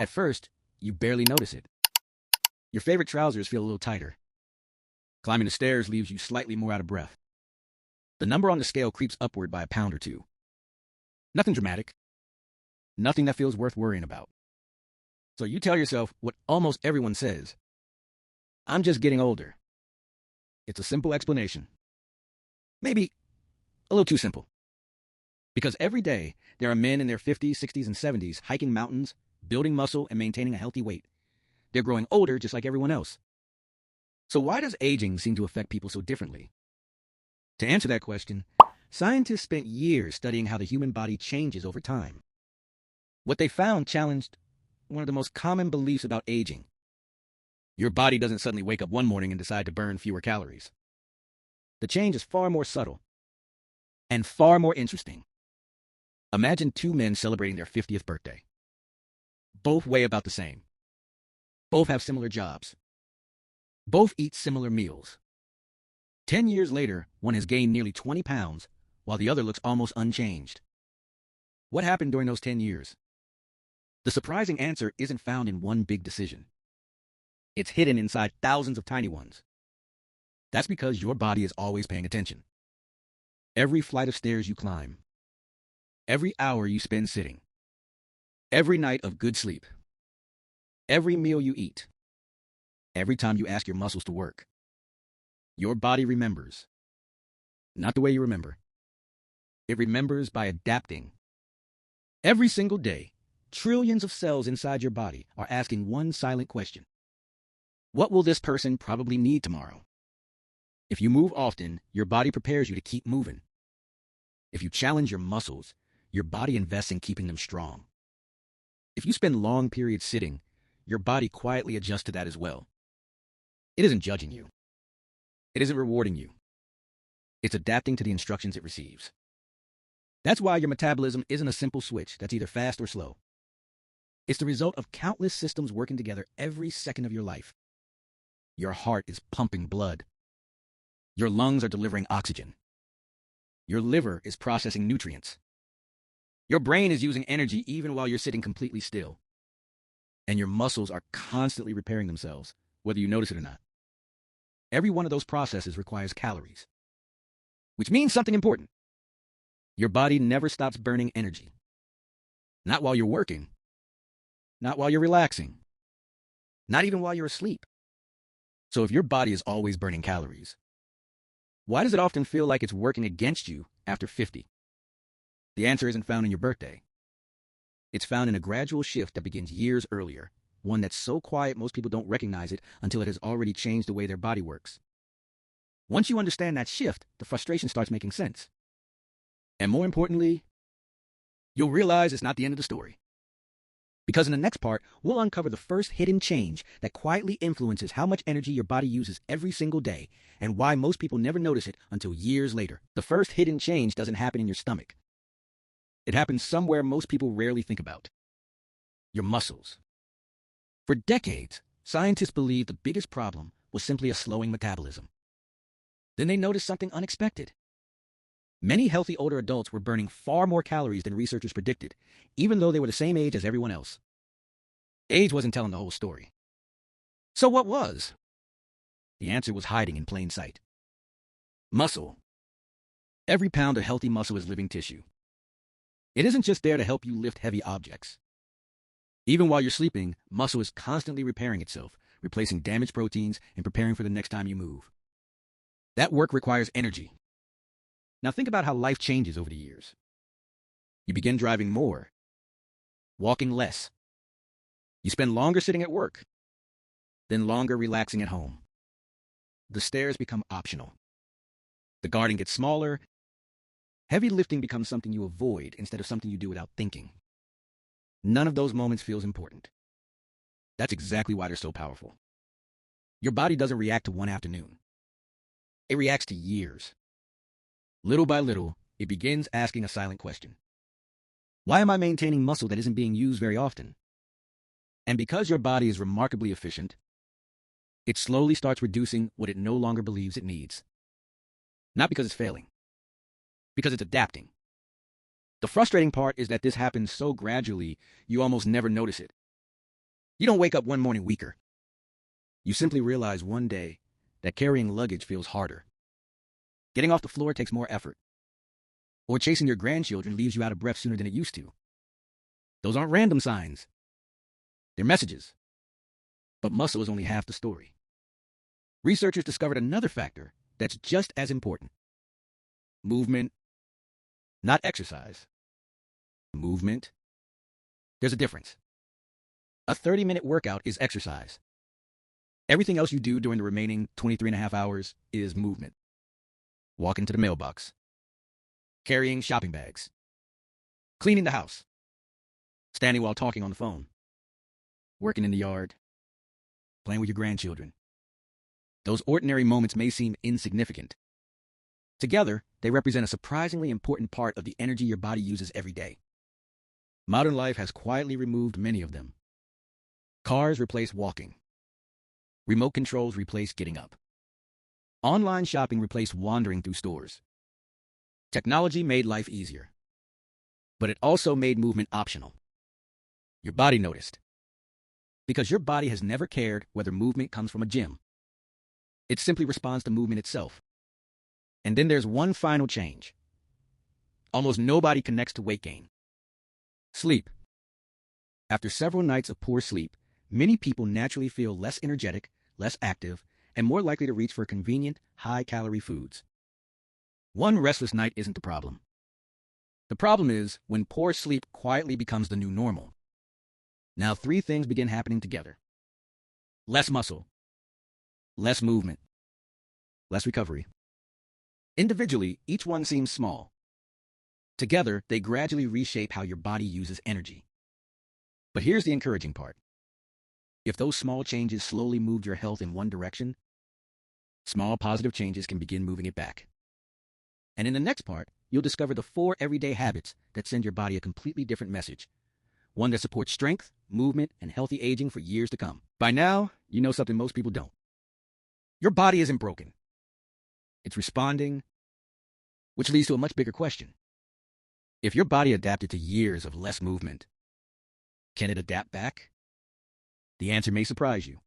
At first, you barely notice it. Your favorite trousers feel a little tighter. Climbing the stairs leaves you slightly more out of breath. The number on the scale creeps upward by a pound or two. Nothing dramatic. Nothing that feels worth worrying about. So you tell yourself what almost everyone says. I'm just getting older. It's a simple explanation. Maybe a little too simple. Because every day, there are men in their 50s, 60s, and 70s hiking mountains, building muscle, and maintaining a healthy weight. They're growing older just like everyone else. So why does aging seem to affect people so differently? To answer that question, scientists spent years studying how the human body changes over time. What they found challenged one of the most common beliefs about aging. Your body doesn't suddenly wake up one morning and decide to burn fewer calories. The change is far more subtle and far more interesting. Imagine two men celebrating their 50th birthday. Both weigh about the same. Both have similar jobs. Both eat similar meals. 10 years later, one has gained nearly 20 pounds, while the other looks almost unchanged. What happened during those 10 years? The surprising answer isn't found in one big decision. It's hidden inside thousands of tiny ones. That's because your body is always paying attention. Every flight of stairs you climb, every hour you spend sitting, every night of good sleep, every meal you eat, every time you ask your muscles to work, your body remembers. Not the way you remember. It remembers by adapting. Every single day, trillions of cells inside your body are asking one silent question. What will this person probably need tomorrow? If you move often, your body prepares you to keep moving. If you challenge your muscles, your body invests in keeping them strong. If you spend long periods sitting, your body quietly adjusts to that as well. It isn't judging you. It isn't rewarding you. It's adapting to the instructions it receives. That's why your metabolism isn't a simple switch that's either fast or slow. It's the result of countless systems working together every second of your life. Your heart is pumping blood. Your lungs are delivering oxygen. Your liver is processing nutrients. Your brain is using energy even while you're sitting completely still. And your muscles are constantly repairing themselves, whether you notice it or not. Every one of those processes requires calories, which means something important. Your body never stops burning energy. Not while you're working. Not while you're relaxing. Not even while you're asleep. So if your body is always burning calories, why does it often feel like it's working against you after 50? The answer isn't found in your birthday. It's found in a gradual shift that begins years earlier, one that's so quiet most people don't recognize it until it has already changed the way their body works. Once you understand that shift, the frustration starts making sense. And more importantly, you'll realize it's not the end of the story. Because in the next part, we'll uncover the first hidden change that quietly influences how much energy your body uses every single day, and why most people never notice it until years later. The first hidden change doesn't happen in your stomach. It happens somewhere most people rarely think about. Your muscles. For decades, scientists believed the biggest problem was simply a slowing metabolism. Then they noticed something unexpected. Many healthy older adults were burning far more calories than researchers predicted, even though they were the same age as everyone else. Age wasn't telling the whole story. So what was? The answer was hiding in plain sight. Muscle. Every pound of healthy muscle is living tissue. It isn't just there to help you lift heavy objects. Even while you're sleeping, muscle is constantly repairing itself, replacing damaged proteins and preparing for the next time you move. That work requires energy. Now think about how life changes over the years. You begin driving more, walking less. You spend longer sitting at work, then longer relaxing at home. The stairs become optional. The garden gets smaller. Heavy lifting becomes something you avoid instead of something you do without thinking. None of those moments feels important. That's exactly why they're so powerful. Your body doesn't react to one afternoon. It reacts to years. Little by little, it begins asking a silent question. Why am I maintaining muscle that isn't being used very often? And because your body is remarkably efficient, it slowly starts reducing what it no longer believes it needs. Not because it's failing, because it's adapting. The frustrating part is that this happens so gradually, you almost never notice it. You don't wake up one morning weaker. You simply realize one day that carrying luggage feels harder. Getting off the floor takes more effort. Or chasing your grandchildren leaves you out of breath sooner than it used to. Those aren't random signs. They're messages. But muscle is only half the story. Researchers discovered another factor that's just as important. Movement, not exercise. Movement. There's a difference. A 30-minute workout is exercise. Everything else you do during the remaining 23 and a half hours is movement. Walking to the mailbox. Carrying shopping bags. Cleaning the house. Standing while talking on the phone. Working in the yard. Playing with your grandchildren. Those ordinary moments may seem insignificant. Together, they represent a surprisingly important part of the energy your body uses every day. Modern life has quietly removed many of them. Cars replace walking. Remote controls replace getting up. Online shopping replaced wandering through stores. Technology made life easier. But it also made movement optional. Your body noticed. Because your body has never cared whether movement comes from a gym. It simply responds to movement itself. And then there's one final change. Almost nobody connects to weight gain. Sleep. After several nights of poor sleep, many people naturally feel less energetic, less active, and more likely to reach for convenient, high-calorie foods. One restless night isn't the problem. The problem is when poor sleep quietly becomes the new normal. Now 3 things begin happening together. Less muscle. Less movement. Less recovery. Individually, each one seems small. Together, they gradually reshape how your body uses energy. But here's the encouraging part. If those small changes slowly moved your health in one direction, small positive changes can begin moving it back. And in the next part, you'll discover the 4 everyday habits that send your body a completely different message. One that supports strength, movement, and healthy aging for years to come. By now, you know something most people don't. Your body isn't broken. It's responding, which leads to a much bigger question. If your body adapted to years of less movement, can it adapt back? The answer may surprise you.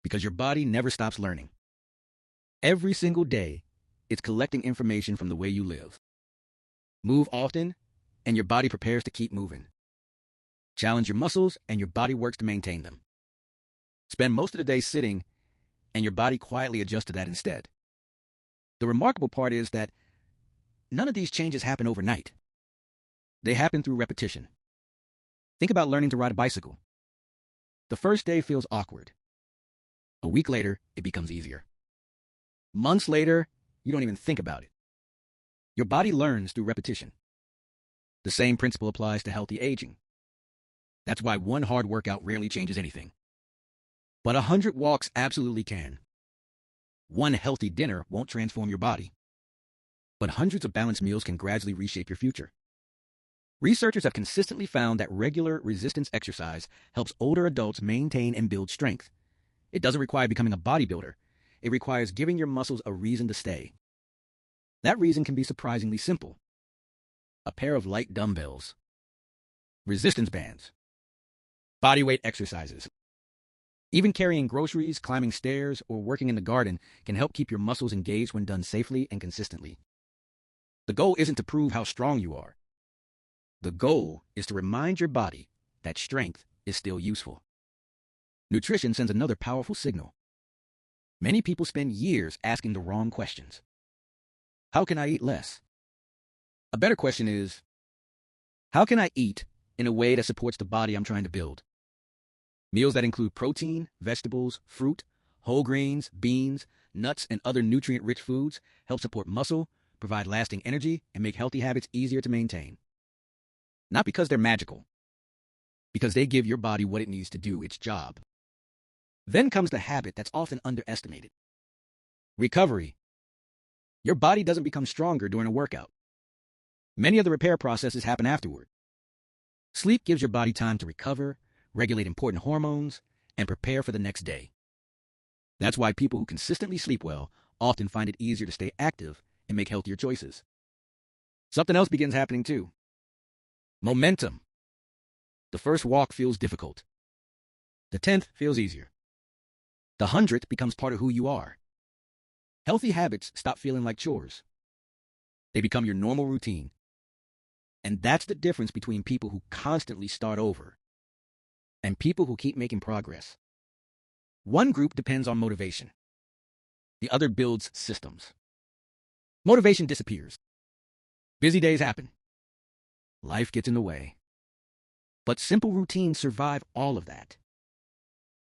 Because your body never stops learning. Every single day, it's collecting information from the way you live. Move often, and your body prepares to keep moving. Challenge your muscles, and your body works to maintain them. Spend most of the day sitting, and your body quietly adjusts to that instead. The remarkable part is that none of these changes happen overnight. They happen through repetition. Think about learning to ride a bicycle. The first day feels awkward. A week later, it becomes easier. Months later, you don't even think about it. Your body learns through repetition. The same principle applies to healthy aging. That's why one hard workout rarely changes anything. But 100 walks absolutely can. One healthy dinner won't transform your body. But hundreds of balanced meals can gradually reshape your future. Researchers have consistently found that regular resistance exercise helps older adults maintain and build strength. It doesn't require becoming a bodybuilder. It requires giving your muscles a reason to stay. That reason can be surprisingly simple. A pair of light dumbbells. Resistance bands. Bodyweight exercises. Even carrying groceries, climbing stairs, or working in the garden can help keep your muscles engaged when done safely and consistently. The goal isn't to prove how strong you are. The goal is to remind your body that strength is still useful. Nutrition sends another powerful signal. Many people spend years asking the wrong questions. How can I eat less? A better question is, how can I eat in a way that supports the body I'm trying to build? Meals that include protein, vegetables, fruit, whole grains, beans, nuts, and other nutrient-rich foods help support muscle, provide lasting energy, and make healthy habits easier to maintain. Not because they're magical, because they give your body what it needs to do its job. Then comes the habit that's often underestimated. Recovery. Your body doesn't become stronger during a workout. Many of the repair processes happen afterward. Sleep gives your body time to recover, regulate important hormones, and prepare for the next day. That's why people who consistently sleep well often find it easier to stay active and make healthier choices. Something else begins happening too. Momentum. The first walk feels difficult. The 10th feels easier. The 100th becomes part of who you are. Healthy habits stop feeling like chores. They become your normal routine. And that's the difference between people who constantly start over and people who keep making progress. One group depends on motivation. The other builds systems. Motivation disappears. Busy days happen. Life gets in the way. But simple routines survive all of that.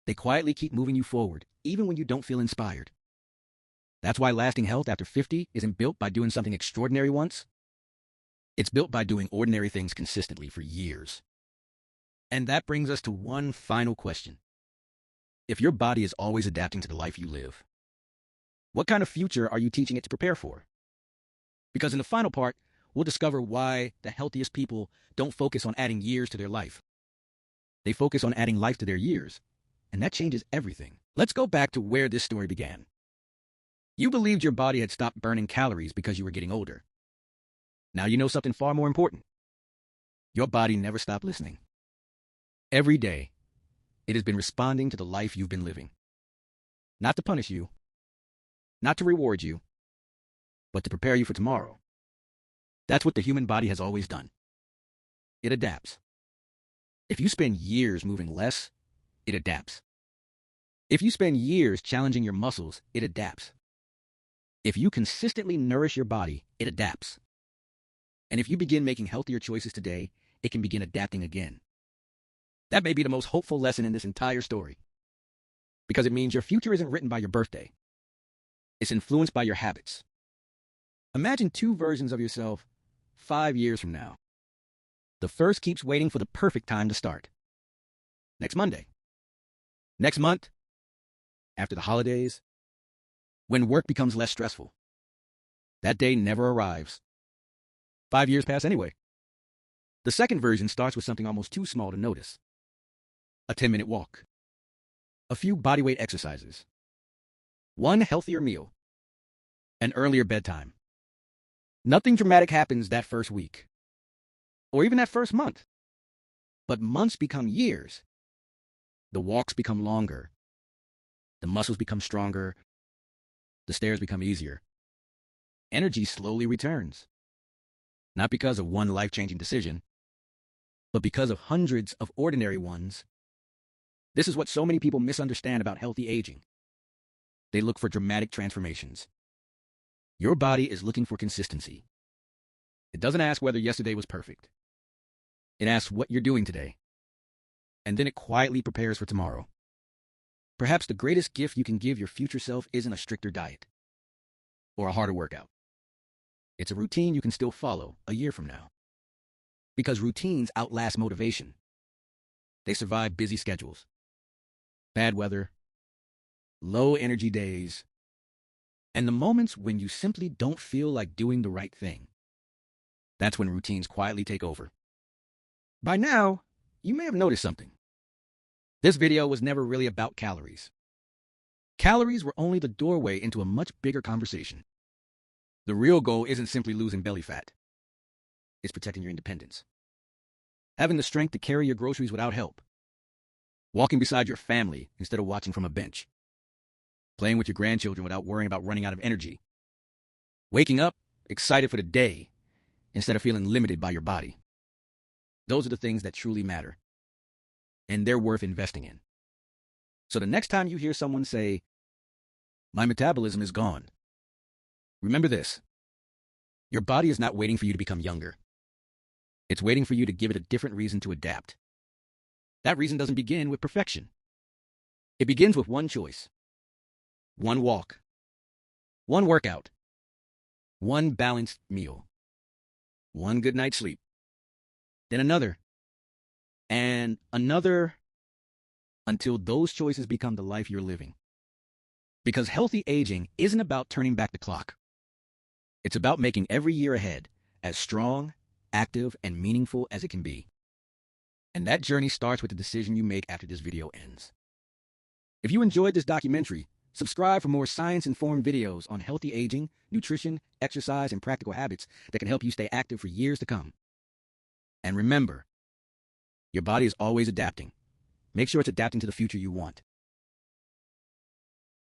They quietly keep moving you forward, even when you don't feel inspired. That's why lasting health after 50 isn't built by doing something extraordinary once. It's built by doing ordinary things consistently for years. And that brings us to one final question. If your body is always adapting to the life you live, what kind of future are you teaching it to prepare for? Because in the final part, we'll discover why the healthiest people don't focus on adding years to their life. They focus on adding life to their years, and that changes everything. Let's go back to where this story began. You believed your body had stopped burning calories because you were getting older. Now you know something far more important. Your body never stopped listening. Every day, it has been responding to the life you've been living. Not to punish you, not to reward you, but to prepare you for tomorrow. That's what the human body has always done. It adapts. If you spend years moving less, it adapts. If you spend years challenging your muscles, it adapts. If you consistently nourish your body, it adapts. And if you begin making healthier choices today, it can begin adapting again. That may be the most hopeful lesson in this entire story. Because it means your future isn't written by your birthday. It's influenced by your habits. Imagine two versions of yourself 5 years from now. The first keeps waiting for the perfect time to start. Next Monday. Next month. After the holidays. When work becomes less stressful. That day never arrives. 5 years pass anyway. The second version starts with something almost too small to notice. A 10-minute walk. A few bodyweight exercises. One healthier meal. An earlier bedtime. Nothing dramatic happens that first week. Or even that first month. But months become years. The walks become longer. The muscles become stronger. The stairs become easier. Energy slowly returns. Not because of one life-changing decision, but because of hundreds of ordinary ones. This is what so many people misunderstand about healthy aging. They look for dramatic transformations. Your body is looking for consistency. It doesn't ask whether yesterday was perfect. It asks what you're doing today. And then it quietly prepares for tomorrow. Perhaps the greatest gift you can give your future self isn't a stricter diet or a harder workout. It's a routine you can still follow a year from now. Because routines outlast motivation. They survive busy schedules, bad weather, low energy days, and the moments when you simply don't feel like doing the right thing. That's when routines quietly take over. By now, you may have noticed something. This video was never really about calories. Calories were only the doorway into a much bigger conversation. The real goal isn't simply losing belly fat. It's protecting your independence. Having the strength to carry your groceries without help. Walking beside your family instead of watching from a bench. Playing with your grandchildren without worrying about running out of energy. Waking up excited for the day instead of feeling limited by your body. Those are the things that truly matter. And they're worth investing in. So the next time you hear someone say, "My metabolism is gone," remember this. Your body is not waiting for you to become younger. It's waiting for you to give it a different reason to adapt. That reason doesn't begin with perfection. It begins with one choice. One walk. One workout. One balanced meal. One good night's sleep. Then another. And another, until those choices become the life you're living. Because healthy aging isn't about turning back the clock. It's about making every year ahead as strong, active, and meaningful as it can be. And that journey starts with the decision you make after this video ends. If you enjoyed this documentary, subscribe for more science-informed videos on healthy aging, nutrition, exercise, and practical habits that can help you stay active for years to come. And remember, your body is always adapting. Make sure it's adapting to the future you want.